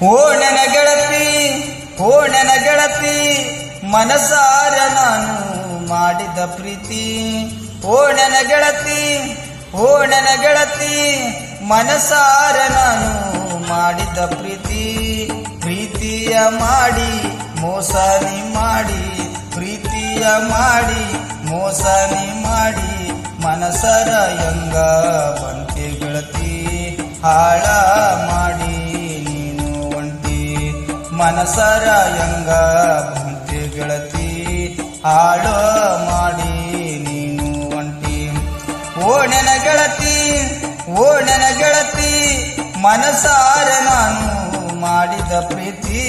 ಓ ನನ್ನ ಗೆಳತಿ, ಓ ನನ್ನ ಗೆಳತಿ, ಮನಸಾರ ನಾನು ಮಾಡಿದ ಪ್ರೀತಿ. ಓ ನನ್ನ ಗೆಳತಿ, ಓ ನನ್ನ ಗೆಳತಿ, ಮನಸಾರ ನಾನು ಮಾಡಿದ ಪ್ರೀತಿ. ಪ್ರೀತಿಯ ಮಾಡಿ ಮೋಸನಿ ಮಾಡಿ, ಪ್ರೀತಿಯ ಮಾಡಿ ಮೋಸನಿ ಮಾಡಿ, ಮನಸರ ಎಂಗ ಬಂತೆ ಗೆಳತಿ, ಹಾಳ ಮಾಡಿ ನೀನು ಒಂಟಿ. ಮನಸರ ಎಂಗ ಬಂತೆ ಗೆಳತಿ, ಹಾಳ ಮಾಡಿ ನೀನು ಒಂಟಿ. ಓ ನನ್ನ ಗೆಳತಿ, ಓ ನನ್ನ ಗೆಳತಿ, ಮನಸಾರ ನಾನು ಮಾಡಿದ ಪ್ರೀತಿ.